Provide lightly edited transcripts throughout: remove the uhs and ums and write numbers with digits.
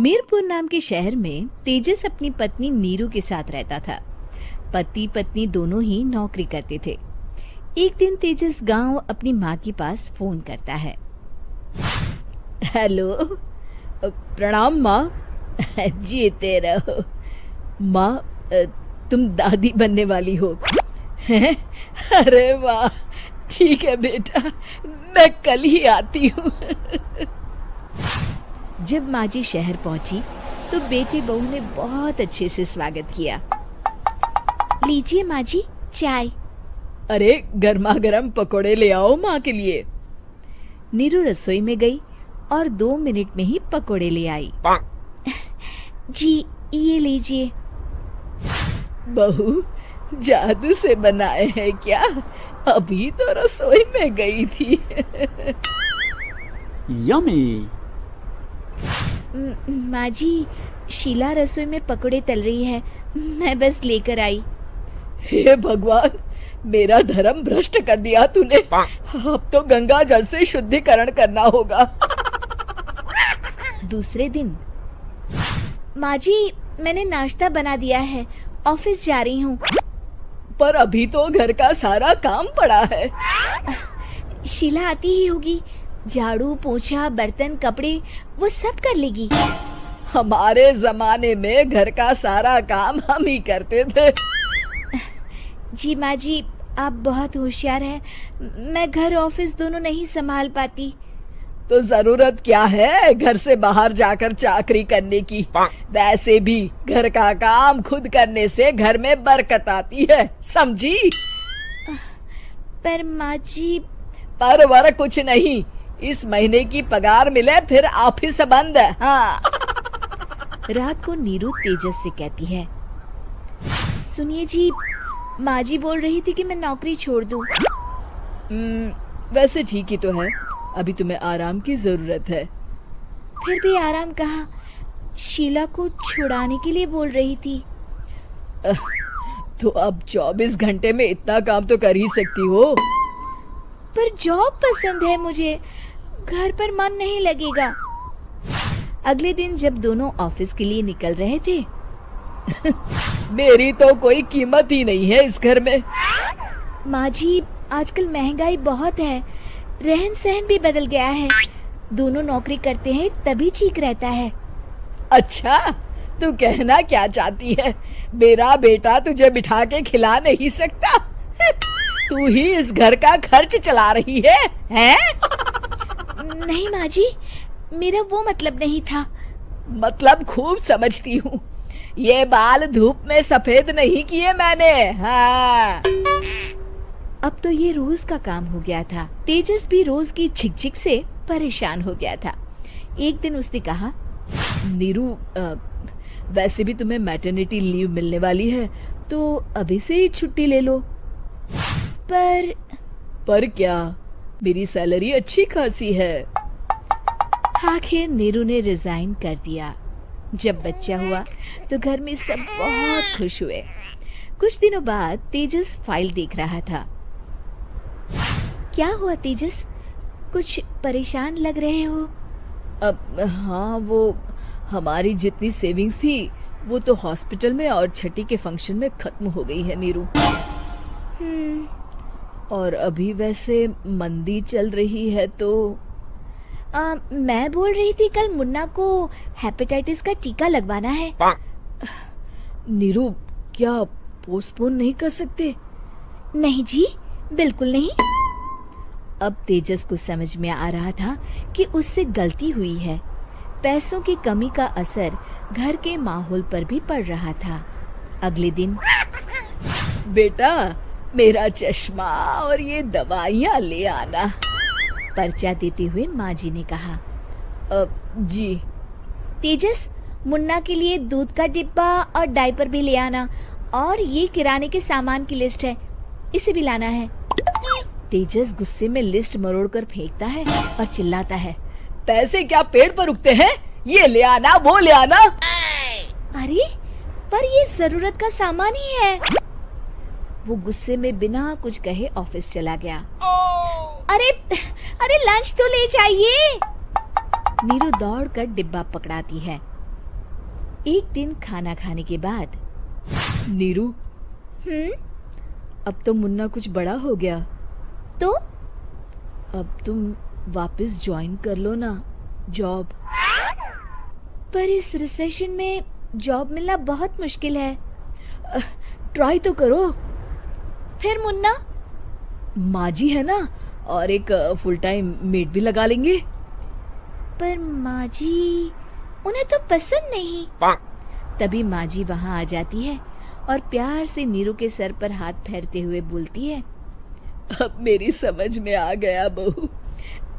मीरपुर नाम के शहर में तेजस अपनी पत्नी नीरू के साथ रहता था। पति पत्नी दोनों ही नौकरी करते थे। एक दिन तेजस गांव अपनी माँ के पास फोन करता है। हेलो, प्रणाम माँ। जीते रहो माँ, तुम दादी बनने वाली हो। अरे वाह, ठीक है बेटा, मैं कल ही आती हूँ। जब माँ जी शहर पहुंची तो बेटे बहू ने बहुत अच्छे से स्वागत किया। लीजिए माँ जी, चाय। अरे गर्मा गर्म पकोड़े ले आओ माँ के लिए। नीरू रसोई में गई और 2 मिनट में ही पकोड़े ले आई। जी ये लीजिए। बहू जादू से बनाए हैं क्या? अभी तो रसोई में गई थी। यम्मी। माँ जी, शीला रसोई में पकोड़े तल रही है, मैं बस लेकर आई। हे भगवान, मेरा धर्म भ्रष्ट कर दिया तूने। अब तो गंगा जल से शुद्धिकरण करना होगा। दूसरे दिन, माँ जी मैंने नाश्ता बना दिया है, ऑफिस जा रही हूँ। पर अभी तो घर का सारा काम पड़ा है। शीला आती ही होगी, झाड़ू पोछा बर्तन कपड़े वो सब कर लेगी। हमारे जमाने में घर का सारा काम हम ही करते थे। जी माँ जी, आप बहुत होशियार हैं, मैं घर ऑफिस दोनों नहीं संभाल पाती। तो जरूरत क्या है घर से बाहर जाकर चाकरी करने की? वैसे भी घर का काम खुद करने से घर में बरकत आती है, समझी? पर माँ जी। पर वर कुछ नहीं, इस महीने की पगार मिले फिर ऑफिस बंद। हाँ। रात को नीरू तेजस से कहती है, सुनिए जी, माँ जी बोल रही थी कि मैं नौकरी छोड़ दूं। वैसे ठीक ही तो है, अभी तुम्हें आराम की जरूरत है। फिर भी आराम कहाँ, शीला को छुड़ाने के लिए बोल रही थी। तो अब 24 घंटे में इतना काम तो कर ही सकती हो। पर जॉब पसंद है मुझे, घर पर मन नहीं लगेगा। अगले दिन जब दोनों ऑफिस के लिए निकल रहे थे, मेरी तो कोई कीमत ही नहीं है इस घर में। माँ जी, आजकल महंगाई बहुत है, रहन सहन भी बदल गया है, दोनों नौकरी करते हैं तभी ठीक रहता है। अच्छा, तू कहना क्या चाहती है? मेरा बेटा तुझे बिठा के खिला नहीं सकता? तू ही इस घर का खर्च चला रही है, हैं? नहीं माँ जी, मेरा वो मतलब नहीं था। मतलब खूब समझती हूँ, ये बाल धूप में सफेद नहीं किए मैंने। हाँ। अब तो ये रोज का काम हो गया था। तेजस भी रोज की झिकझिक से परेशान हो गया था। एक दिन उसने कहा, नीरू, वैसे भी तुम्हें मैटरनिटी लीव मिलने वाली है, तो अभी से ही छुट्टी ले लो। पर क्या, मेरी सैलरी अच्छी खासी है। आखिर नीरू ने रिजाइन कर दिया। जब बच्चा हुआ तो घर में सब बहुत खुश हुए। कुछ दिनों बाद तेजस फाइल देख रहा था। क्या हुआ तेजस, कुछ परेशान लग रहे हो? हाँ, वो हमारी जितनी सेविंग्स थी वो तो हॉस्पिटल में और छठी के फंक्शन में खत्म हो गई है नीरू। और अभी वैसे मंदी चल रही है तो मैं बोल रही थी कल मुन्ना को हेपेटाइटिस का टीका लगवाना है। नीरू, क्या पोस्टपोन नहीं कर सकते? नहीं जी, बिल्कुल नहीं। अब तेजस को समझ में आ रहा था कि उससे गलती हुई है। पैसों की कमी का असर घर के माहौल पर भी पड़ रहा था। अगले दिन, बेटा मेरा चश्मा और ये दवाइयाँ ले आना, पर्चा देते हुए माँ जी ने कहा। जी। तेजस, मुन्ना के लिए दूध का डिब्बा और डायपर भी ले आना, और ये किराने के सामान की लिस्ट है, इसे भी लाना है। तेजस गुस्से में लिस्ट मरोड़कर फेंकता है और चिल्लाता है, पैसे क्या पेड़ पर उगते हैं? ये ले आना, वो ले आना। अरे पर ये जरूरत का सामान ही है। वो गुस्से में बिना कुछ कहे ऑफिस चला गया। अरे लंच तो ले जाइए। नीरू दौड़कर डिब्बा पकड़ाती है। एक दिन खाना खाने के बाद, नीरू, अब तो मुन्ना कुछ बड़ा हो गया, तो अब तुम वापस ज्वाइन कर लो ना जॉब। पर इस रिसेशन में जॉब मिलना बहुत मुश्किल है। ट्राई तो करो। फिर मुन्ना, माँ जी है ना, और एक फुल टाइम मेड भी लगा लेंगे। पर माँ जी, उन्हें तो पसंद नहीं। तभी माँ जी वहाँ आ जाती है और प्यार से नीरू के सर पर हाथ फेरते हुए बोलती है, अब मेरी समझ में आ गया बहू,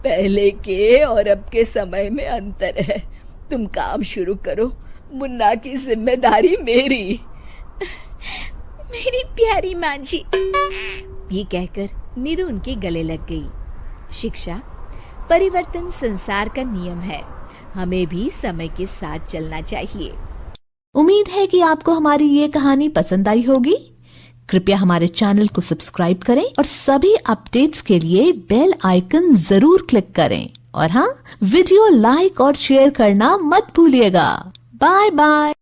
पहले के और अब के समय में अंतर है। तुम काम शुरू करो, मुन्ना की जिम्मेदारी मेरी। मेरी प्यारी माँ जी, ये कहकर नीरू उनके गले लग गई। शिक्षा, परिवर्तन संसार का नियम है, हमें भी समय के साथ चलना चाहिए। उम्मीद है कि आपको हमारी ये कहानी पसंद आई होगी। कृपया हमारे चैनल को सब्सक्राइब करें और सभी अपडेट्स के लिए बेल आइकन जरूर क्लिक करें। और हाँ, वीडियो लाइक और शेयर करना मत भूलिएगा। Bye bye.